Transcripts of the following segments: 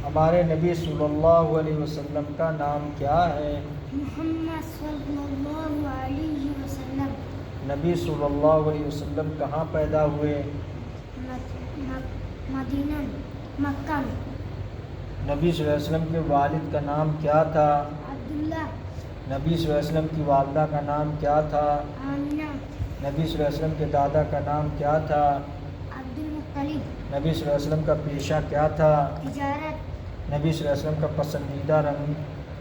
ہمارے نبی صلی اللہ علیہ وسلم کا نام کیا ہے؟ محمد صلی اللہ علیہ وسلم۔ نبی صلی اللہ علیہ وسلم کہاں پیدا ہوئے؟ مدینہ، مکہ۔ نبی صلی اللہ علیہ وسلم کے والد کا نام کیا تھا؟ عبداللہ۔ نبی صلی اللہ علیہ وسلم کی والدہ کا نام کیا تھا؟ آمنہ۔ نبی صلی اللہ علیہ وسلم کے دادا کا نام کیا تھا؟ عبد المطلب۔ نبی صلی اللہ علیہ وسلم کا پیشہ کیا تھا؟ تجارت۔ نبی صلی اللہ علیہ وسلم کا پسندیدہ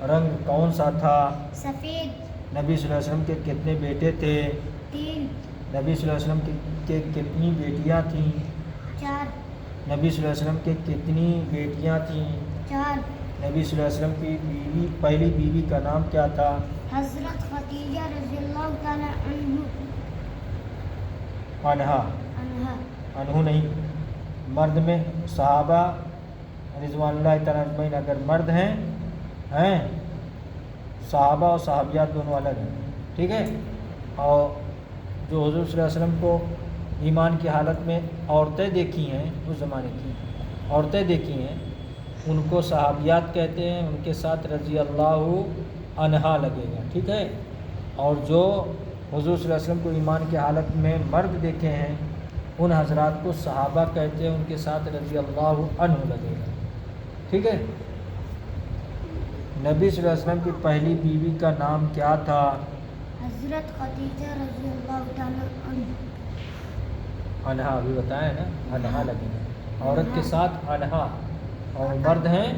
رنگ کون سا تھا؟ سفید۔ نبی صلی اللہ علیہ وسلم کے کتنے بیٹے تھے؟ 3۔ نبی صلی اللہ علیہ وسلم کی کتنی بیٹیاں تھیں؟ 4۔ نبی صلی اللہ علیہ وسلم کی کتنی بیٹیاں تھیں؟ 4۔ نبی صلی اللہ علیہ وسلم کی پہلی بیوی کا نام کیا تھا؟ حضرت خدیجہ رضی اللہ تعالی عنہا۔ انہو نہیں، مرد میں صحابہ رضوان اللہ تعالیٰ اجمعین اگر مرد ہیں صحابہ اور صحابیات دونوں الگ ہیں، ٹھیک ہے؟ اور جو حضور صلی اللہ علیہ وسلم کو ایمان کی حالت میں عورتیں دیکھی ہیں، اس زمانے کی عورتیں دیکھی ہیں، ان کو صحابیات کہتے ہیں، ان کے ساتھ رضی اللہ عنہا لگے گا، ٹھیک ہے؟ اور جو حضور صلی اللہ علیہ وسلم کو ایمان کی حالت میں مرد دیکھے ہیں، ان حضرات کو صحابہ کہتے ہیں، ان کے ساتھ رضی اللہ عنہ لگے گا، ٹھیک ہے؟ نبی صلی اللہ علیہ وسلم کی پہلی بیوی کا نام کیا تھا؟ حضرت خدیجہ رضی اللہ تعالی عنہا، ابھی بتایا نا، عنہا لگے گا، عورت کے ساتھ عنہا، اور مرد ہیں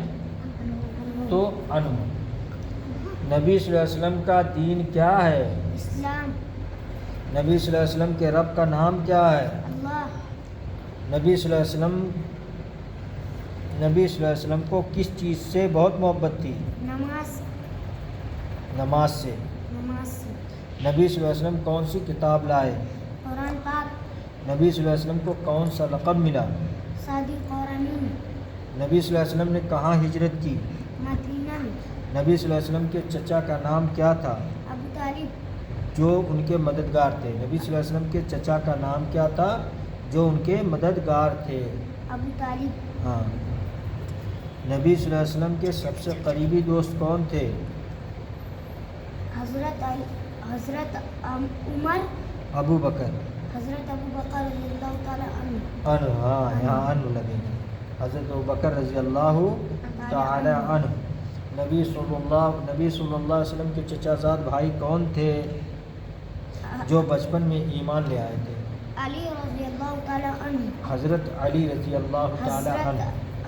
تو عنہ۔ نبی صلی اللہ علیہ وسلم کا دین کیا ہے؟ اسلام۔ نبی صلی اللہ علیہ وسلم کے رب کا نام کیا ہے؟ اللہ۔ نبی صلی اللہ علیہ وسلم کو کس چیز سے بہت محبت تھی؟ نماز۔ نماز سے۔ نبی صلی اللہ علیہ وسلم کون سی کتاب لائے؟ قرآن پاک۔ نبی صلی اللہ علیہ وسلم کو کون سا لقب ملا؟ صادق اور امین۔ نبی صلی اللہ علیہ وسلم نے کہاں ہجرت کی؟ مدینہ۔ نبی صلی اللہ علیہ وسلم کے چچا کا نام کیا تھا؟ ابو طالب۔ جو ان کے مددگار تھے۔ نبی صلی اللہ علیہ وسلم کے چچا کا نام کیا تھا جو ان کے مددگار تھے؟ ابو طالب۔ ہاں۔ نبی صلی اللہ علیہ وسلم کے سب سے قریبی دوست کون تھے؟ حضرت عمر۔ ابو بکر۔ حضرت ابو بکر رضی اللہ تعالی عنہ۔ عنہ، ہاں یہاں عنہ لگے گا، حضرت ابو بکر رضی اللہ تعالی عنہ۔ نبی صلی اللہ علیہ وسلم کے چچا زاد بھائی کون تھے جو بچپن میں ایمان لے آئے تھے؟ علی رضی اللہ تعالی عنہ۔ حضرت علی رضی اللہ تعالی عنہ۔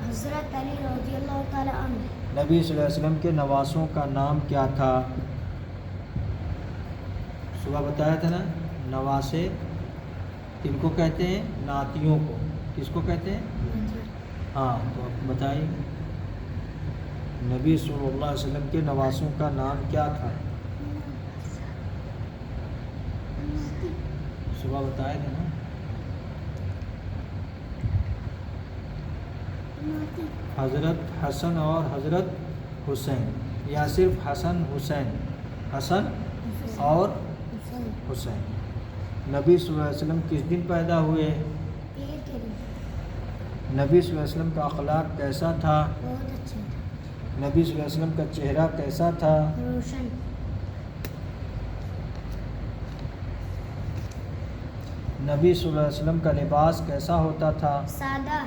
حضرت علی رضی اللہ تعالی عنہ۔ نبی صلی اللہ علیہ وسلم کے نواسوں کا نام کیا تھا؟ صبح بتایا تھا نا، نواسے کن کو کہتے ہیں؟ ناتیوں کو۔ کس کو کہتے ہیں؟ ہاں، تو بتائیے نبی صلی اللہ علیہ وسلم کے نواسوں کا نام کیا تھا؟ صبح بتایا تھا نا، حضرت حسن اور حضرت حسین، یا صرف حسن حسین؟ حسن اور حسین۔ نبی صلی اللہ علیہ وسلم کس دن پیدا ہوئے؟ نبی صلی اللہ علیہ وسلم کا اخلاق کیسا تھا؟ بہت اچھا تھا۔ نبی صلی اللہ علیہ وسلم کا چہرہ کیسا تھا؟ روشن۔ نبی صلی اللہ علیہ وسلم کا لباس کیسا ہوتا تھا؟ سادہ۔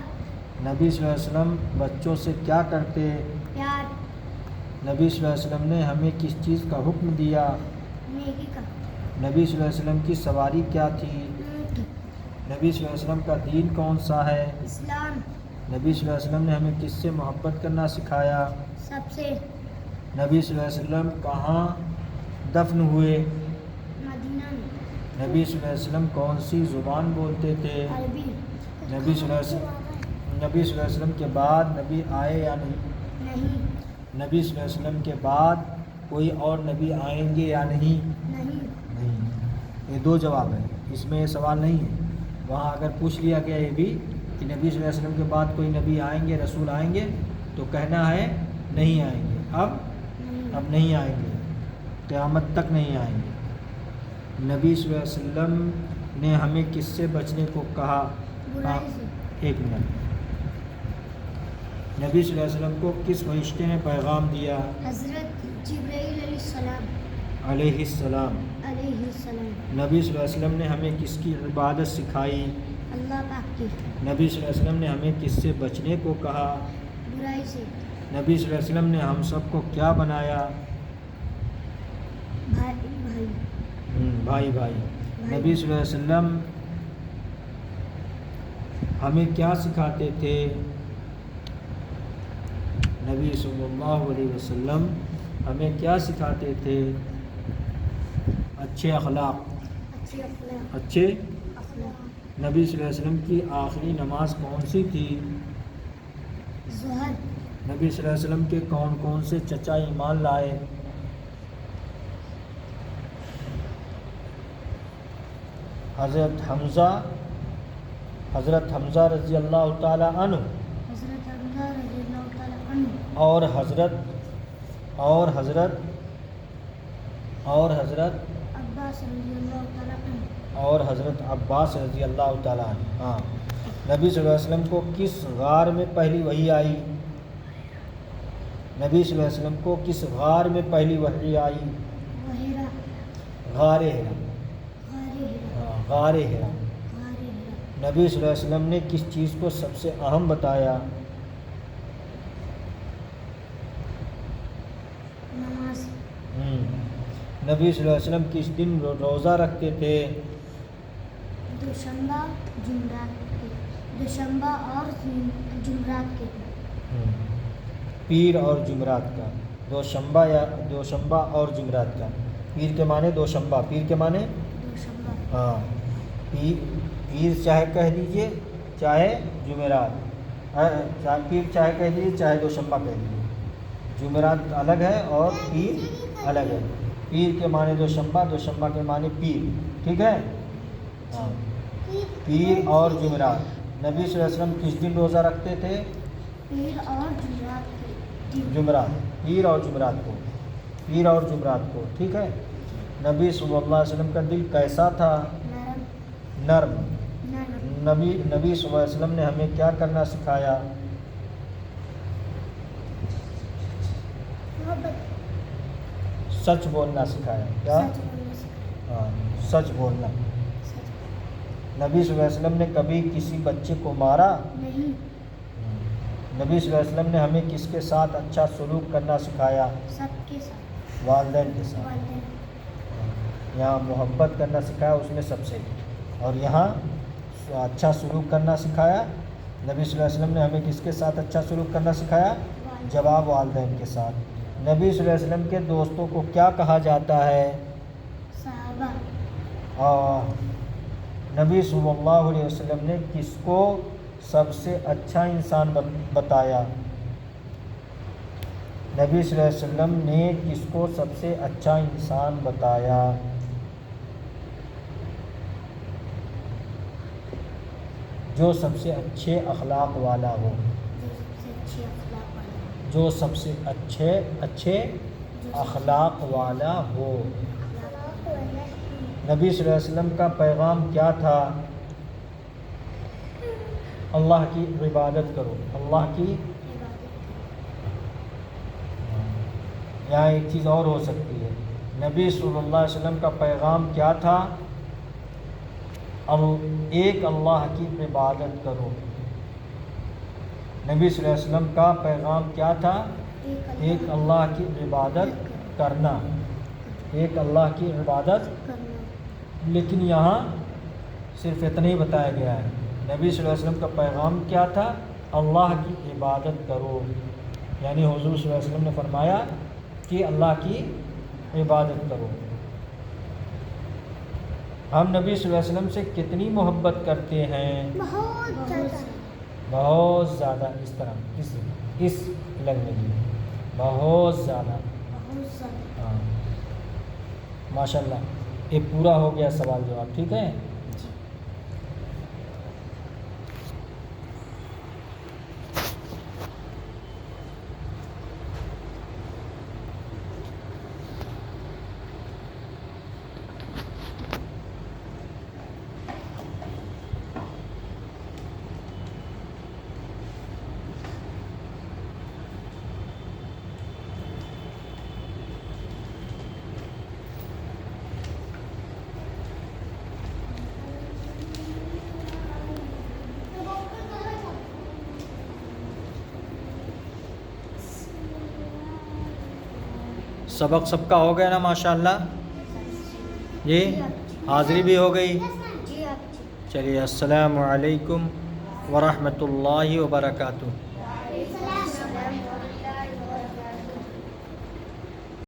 نبی صلی اللہ علیہ وسلم بچوں سے کیا کرتے؟ پیار۔ نبی صلی اللہ علیہ وسلم نے ہمیں کس چیز کا حکم دیا؟ نیکی کا۔ نبی صلی اللہ علیہ وسلم کی سواری کیا تھی؟ اونٹ۔ نبی صلی اللہ علیہ وسلم کا دین کون سا ہے؟ اسلام۔ نبی صلی اللہ علیہ وسلم نے ہمیں کس سے محبت کرنا سکھایا؟ سب سے۔ نبی صلی اللہ علیہ وسلم کہاں دفن ہوئے؟ مدینہ میں۔ نبی صلی اللہ علیہ وسلم کون سی زبان بولتے تھے؟ عربی۔ نبی صلی اللہ علیہ وسلم کے بعد نبی آئے یا نہیں؟ نہیں۔ نبی صلی اللہ علیہ وسلم کے بعد کوئی اور نبی آئیں گے یا نہیں؟ نہیں۔ یہ دو جواب ہیں، اس میں یہ سوال نہیں ہے۔ وہاں اگر پوچھ لیا گیا یہ بھی کہ نبی صلی اللہ علیہ وسلم کے بعد کوئی نبی آئیں گے، رسول آئیں گے، تو کہنا ہے نہیں آئیں گے، اب نہیں آئیں گے، قیامت تک نہیں آئیں گے۔ نبی صلی اللہ علیہ وسلم نے ہمیں کس سے بچنے کو کہا؟ برائی سے۔ ایک منٹ، نبی صلی اللہ علیہ وسلم کو کس فرشتے نے پیغام دیا؟ حضرت جبرائیل علیہ السلام علیہ السلام۔ علیہ السلام۔ نبی صلی اللہ علیہ وسلم نے ہمیں کس کی عبادت سکھائی؟ اللہ پاک کی۔ نبی صلی اللہ علیہ وسلم نے ہمیں کس سے بچنے کو کہا؟ برائی سے۔ نبی صلی اللہ علیہ وسلم نے ہم سب کو کیا بنایا؟ بھائی بھائی۔ نبی صلی اللہ علیہ وسلم ہمیں کیا سکھاتے تھے؟ نبی صلی اللہ علیہ وسلم ہمیں کیا سکھاتے تھے؟ اچھے اخلاق۔ اچھے اخلاق۔ اچھے اخلاق۔ نبی صلی اللہ علیہ وسلم کی آخری نماز کون سی تھی؟ ظہر۔ نبی صلی اللہ علیہ وسلم کے کون کون سے چچا ایمان لائے؟ حضرت حمزہ رضی اللہ تعالی عنہ، حضرت حمزہ رضی اللہ تعالیٰ عنہ، اور حضرت عباس رضی اللہ تعالیٰ عنہ، اور حضرت عباس رضی اللہ تعالیٰ عنہ۔ ہاں، نبی صلی اللہ علیہ وسلم کو کس غار میں پہلی وحی آئی؟ نبی صلی اللہ علیہ وسلم کو کس غار میں پہلی وحی آئی؟ وحیرہ۔ غار ہرا۔ ہاں، غار ہرا۔ نبی صلی اللہ علیہ وسلم نے کس چیز کو سب سے اہم بتایا؟ نماز۔ نبی صلی اللہ علیہ وسلم کس دن روزہ رکھتے تھے؟ دوشنبہ اور جمعرات کے۔ پیر اور جمعرات کا۔ دوشنبہ اور جمعرات کا۔ پیر کے معنی دوشنبہ، پیر کے معنی دوشنبہ۔ ہاں، پیر چاہے کہہ دیجئے چاہے جمعرات، پیر چاہے کہہ دیجئے چاہے دوشنبہ کہہ دیجئے، جمعرات الگ ہے اور پیر الگ ہے۔ پیر کے معنی دوشنبہ کے معنی پیر، ٹھیک ہے؟ ہاں، پیر اور جمعرات۔ نبی صلی اللہ علیہ وسلم کس دن روزہ رکھتے تھے؟ پیر اور جمعرات کے۔ پیر اور جمعرات کو، ٹھیک ہے؟ نبی صلی اللہ علیہ وسلم کا دل کیسا تھا؟ نرم۔ نبی صلی اللہ علیہ وسلم نے ہمیں کیا کرنا سکھایا؟ سچ بولنا سکھایا۔ کیا؟ ہاں، سچ بولنا۔ نبی صلی اللہ علیہ وسلم نے کبھی کسی بچے کو مارا؟ نہیں۔ نبی صلی اللہ علیہ وسلم نے ہمیں کس کے ساتھ اچھا سلوک کرنا سکھایا؟ سب کے ساتھ۔ والدین کے ساتھ۔ والدین۔ یہاں محبت کرنا سکھایا اس میں سب سے، اور یہاں اچھا سلوک کرنا سکھایا۔ نبی صلی اللہ علیہ وسلم نے ہمیں کس کے ساتھ اچھا سلوک کرنا سکھایا؟ جواب والدین کے ساتھ۔ نبی صلی اللہ علیہ وسلم کے دوستوں کو کیا کہا جاتا ہے؟ صحابہ۔ نبی صلی اللہ علیہ وسلم نے کس کو سب سے اچھا انسان بتایا؟ نبی صلی اللہ علیہ وسلم نے کس کو سب سے اچھا انسان بتایا؟ جو سب سے اچھے اخلاق والا ہو۔ جو سب سے اچھے اخلاق والا ہو۔ نبی صلی اللہ علیہ وسلم کا پیغام کیا تھا؟ اللہ کی عبادت کرو، اللہ کی۔ یہاں ایک چیز اور ہو سکتی ہے، نبی صلی اللہ علیہ وسلم کا پیغام کیا تھا؟ ایک اللہ کی عبادت کرو۔ نبی صلی اللہ علیہ وسلم کا پیغام کیا تھا؟ ایک اللہ کی عبادت کرنا، ایک اللہ کی عبادت۔ لیکن یہاں صرف اتنا ہی بتایا گیا ہے، نبی صلی اللہ علیہ وسلم کا پیغام کیا تھا؟ اللہ کی عبادت کرو، یعنی حضور صلی اللہ علیہ وسلم نے فرمایا کہ اللہ کی عبادت کرو۔ ہم نبی صلی اللہ علیہ وسلم سے کتنی محبت کرتے ہیں؟ بہت زیادہ۔ اس طرح اس لینگویج میں بہت زیادہ۔ ہاں، ماشاء اللہ، یہ پورا ہو گیا سوال جواب، ٹھیک ہے؟ سبق سب کا ہو گیا نا ماشاءاللہ جی حاضری بھی ہو گئی جی آپ چلیے السلام علیکم ورحمۃ اللہ وبرکاتہ